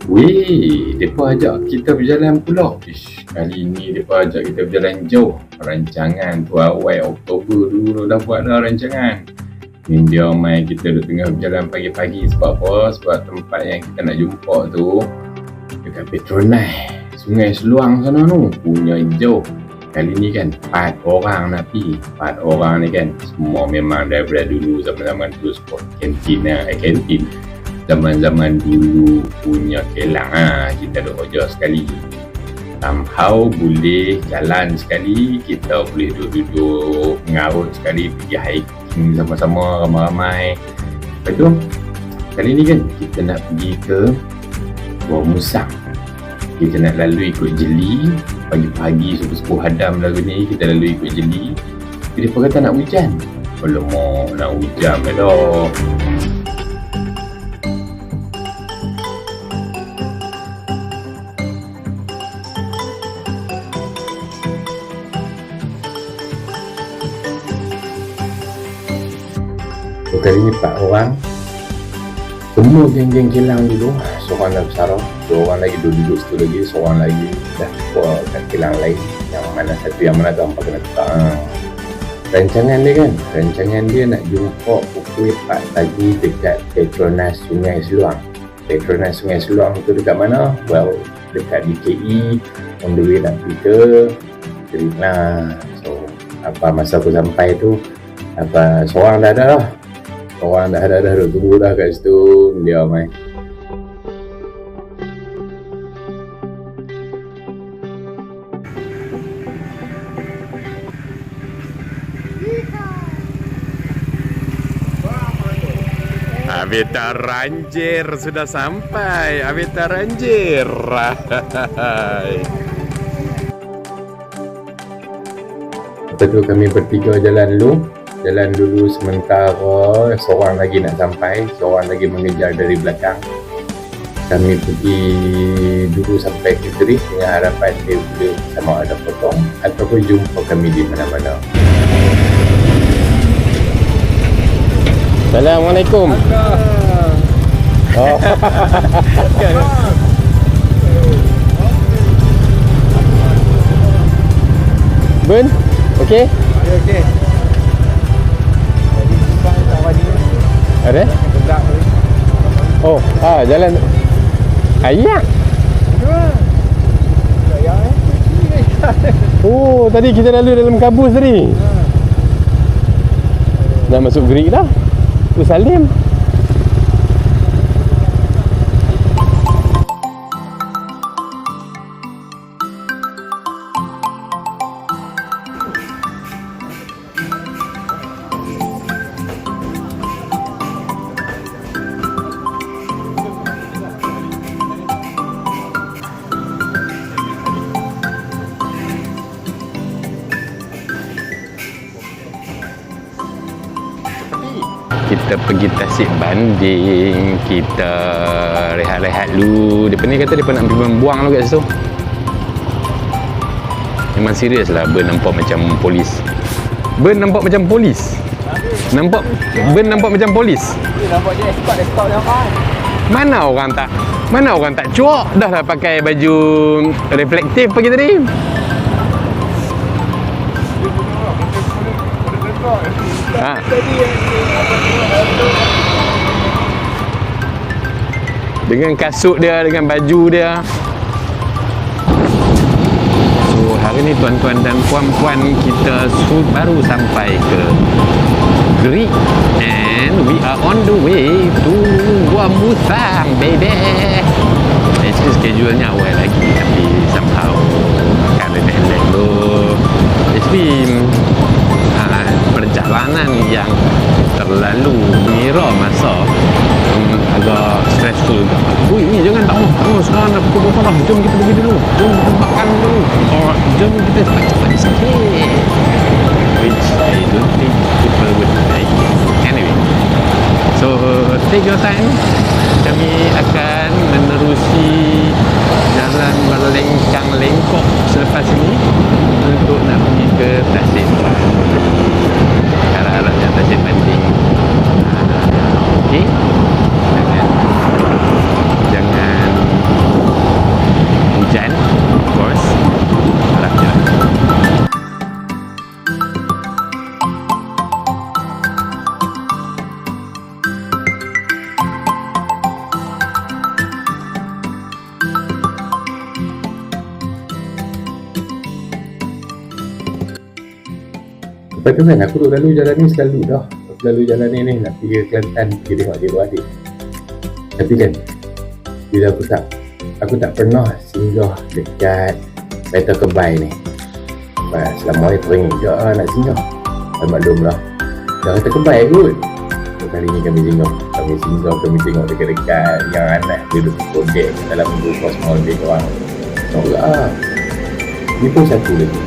Weh, mereka ajak kita berjalan pula. Kali ni mereka ajak kita berjalan jauh. Rancangan tu awal Oktober dulu dah buat dah rancangan. India mai kita duduk tengah berjalan pagi-pagi sebab apa? Sebab tempat yang kita nak jumpa tu dekat Petronas, Sungai Seluang sana tu, punya jauh. Kali ni kan 4 orang nak pergi. 4 orang ni kan semua memang daripada dulu zaman-zaman tu sport kantin zaman-zaman dulu punya kelang kita duk kerja sekali. Somehow boleh jalan sekali, kita boleh duduk-duduk ngarut sekali, pergi hiking sama-sama ramai-ramai. Lepas tu kali ni kan kita nak pergi ke Gua Musang. Kita nak lalu ikut jeli. Pagi-pagi subuh-subuh hadam lagu ni kita lalu ikut jeli. Jadi dia kata nak hujan. Alamak, nak hujan dah. Kali ni 4 orang. Semua geng-geng kilang dulu. Seorang dah bersarang, seorang lagi duduk situ lagi, seorang lagi dah keluar kat kilang lain. Yang mana satu yang mana tu hampa kena tukar. Rancangan dia nak jumpa pukul 4 pagi dekat Petronas Sungai Seluang. Petronas Sungai Seluang tu dekat mana? Well, dekat DKE, on the way nak pergi ke Teringlah. So, masa aku sampai tu, seorang dah ada lah. Orang dah duduk tunggu dah kat situ. Dia mai Avita Ranger sudah sampai. Avita Ranger. Lepas tu kami bertiga jalan dulu sementara seorang lagi nak sampai, seorang lagi mengejar dari belakang. Kami pergi dulu sampai Kediri dengan harapan dia boleh sama ada potong ataupun jumpa kami di mana-mana. Assalamualaikum. Oh. Ben, okey? Okey. Ada? Oh, jalan ayak. Oh, tadi kita lalu dalam kabus tadi. Dah masuk Gerik dah. Tu Salim. Kita pergi Tasik Banding, kita rehat-rehat dulu. Dia ni kata dia nak pergi membuang dulu kat situ. Memang serius lah, Ben nampak macam polis. Ben nampak macam polis. Ben nampak macam polis. Nampak je escort dia kan. Mana orang tak cuak dah lah pakai baju reflektif pagi tadi. Dengan kasut dia, dengan baju dia. So hari ni tuan-tuan dan puan-puan, kita baru sampai ke Gerik and we are on the way to Gua Musang, baby. Actually schedule-nya awal lagi tapi somehow akan relax tu. Actually perjalanan yang terlalu mengira masa agak stressful juga. Ui, jangan tak mau sekarang dah pukul berapa dah, jom kita pergi dulu, jom kita makan dulu, jom kita cepat-cepat sikit, which I don't think people would like. Anyway, so take your time. Kami akan menerusi jalan berlengkang-lengkok selepas ini untuk nak pergi ke Tasik. Arah-arahnya Tasik Banding. Okey. Lepas tu kan aku duduk lalu jalan ni selalu dah. Aku lalu jalan ni nak pergi ke Kelantan, pergi tengok dia beradik. Tapi kan bila aku tak pernah singgah dekat Peter Kebai ni. Selama ni teringin je nak singgah. Maklum lah dah kata Kebai kot. Kali ni kami singgah, kami tengok dekat-dekat yang anak dia duduk projek dalam grup small lebih kurang. Tengok lah ni pun satu lagi.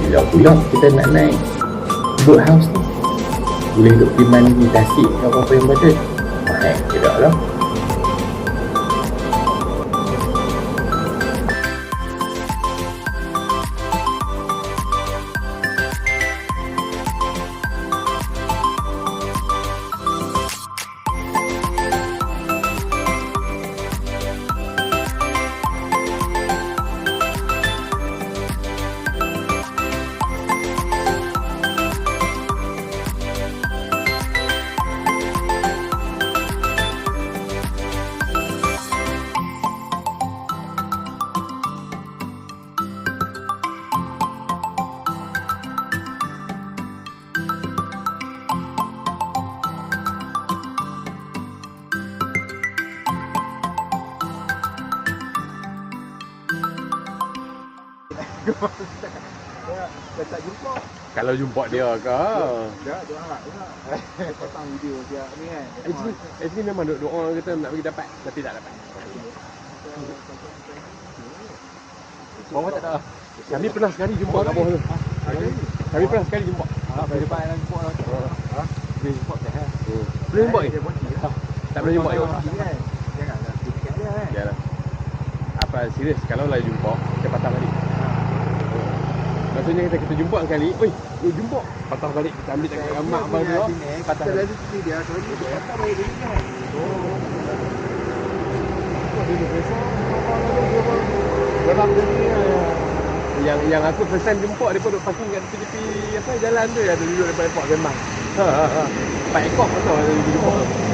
Bila pula kita nak naik boat house ni, boleh duduk pergi mandi tasik ke apa-apa yang betul. Tidak lah. Dia tak jumpa. Kalau jumpa dia ke? Dia harap juga. Dia pasang video dia ni kan. Actually memang doa kita nak pergi dapat, tapi tak dapat. Bawah tak ada. Kami pernah sekali jumpa kat bawah tu. Kami pernah sekali jumpa. Boleh jumpa nak jumpa lah. Boleh jumpa dah. Boleh jumpa ke? Tak boleh jumpa ke? Janganlah tiket dia kan. Yalah. Apa serius kalau lah jumpa, kita patah balik. Maksudnya kita jumpa sekali, oi, jumpa. Patah balik, kita ambil dekat mak abang dia. Patah Kita balik. lalu pergi dia, kalau dia patah balik dia kan. Yang aku first time jumpa dia pun duduk parking kat tepi apa jalan tu ya, duduk depan Port Kemang. Pak ekor tu dia jumpa tu.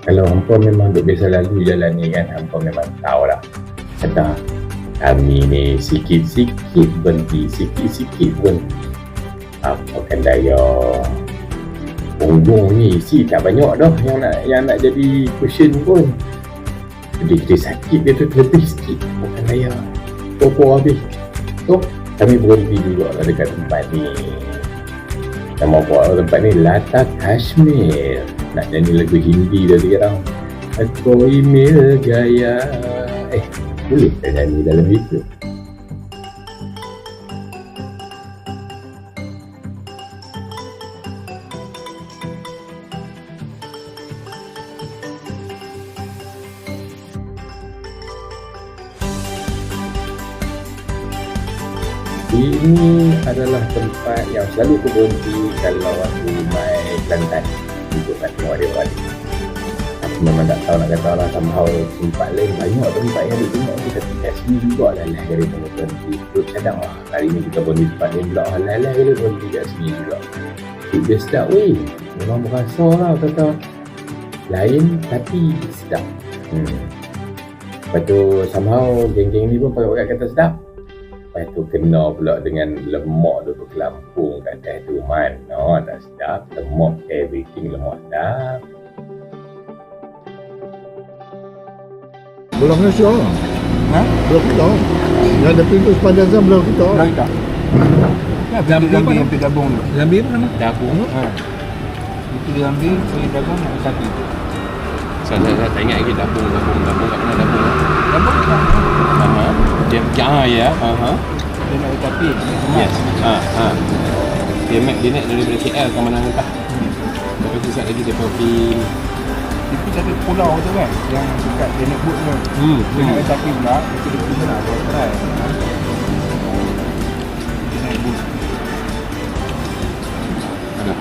Kalau hampa memang duk biasa lalu jalan ni kan, hampa memang tahu lah. Kata kami ni sikit-sikit berhenti. Apa kan daya punggung ni isi tak banyak dah yang nak jadi cushion pun. Jadi kita sakit dia tu lebih sikit. Bukan daya popo habis. So kami berhenti juga lah dekat tempat ni. Nama tempat ni Lata Kashmir. Nak nyanyi lagu Hindi dah sekarang. Aku email gaya. Boleh tak nyanyi dalam itu? Ini adalah tempat yang selalu aku berhenti kalau aku main Kelantan untuk nak tengok dia balik. Aku memang tak tahu nak kata lah, somehow tempat lain banyak tempat yang ditengok kita kat sini juga lah dari berhenti. Terus cadang lah, hari ni kita berhenti tempat lain pula, halal-halal kita berhenti kat sini juga. Dia sedap weh, memang berasa lah kata lain tapi sedap. Lepas tu somehow geng-geng ni pun pakai kata sedap. Lepas tu kena pula dengan lemak tu berkelampung kat atas tu, mana tak sedap. Lemak everything, lemak sedap. Belah Malaysia lah. Belah kita. Yang ada pintu sepanjang jam belah kita. Jambi yang tergabung tu. Jambi mana? Dabung. Itu dia ambil, saya gabung nak satu. Saya tak ingat lagi dabung kat mana dabung. Gabung tak? Dia ya. Dia nak tapi. Yes. Dia naik daripada KL ke mana entah. Lepas tu sekejap lagi dia pergi Itu satu pulau tu kan, yang dekat dia naik boat tu. Dia nak tapi pula, itu dia pergi sana, dia try. Dia naik boat. mana?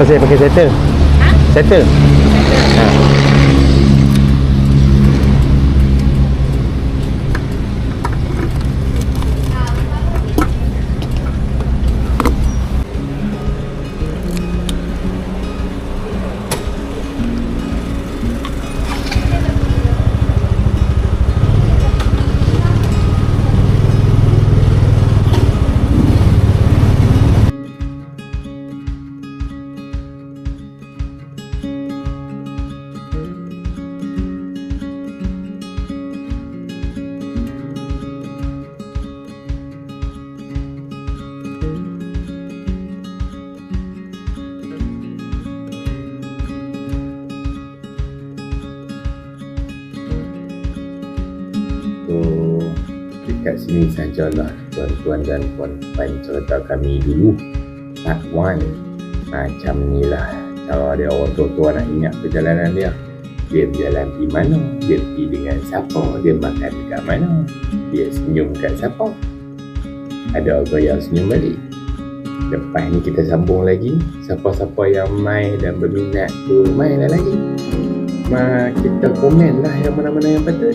Kenapa saya pakai settle? Settle? Ha. So, dekat sini sajalah tuan-tuan dan puan-puan cerita kami dulu. Part 1. Macam ni lah cara dia orang tua-tua nak ingat perjalanan dia. Dia berjalan di mana, dia pergi dengan siapa, dia makan dekat mana, dia senyum kat siapa, ada apa yang senyum balik. Lepas ni kita sambung lagi. Siapa-siapa yang main dan berminat tu mainlah lagi. Kita komen lah yang mana-mana yang patut.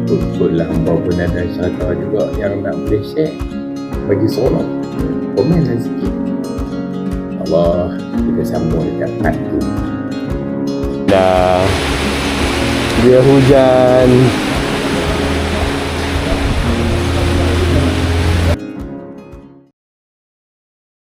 Betul-betul hamba pun ada cerita juga yang nak boleh share. Bagi seronok, komen lah sikit. Allah, kita sambung dekat part 2. Dah dia hujan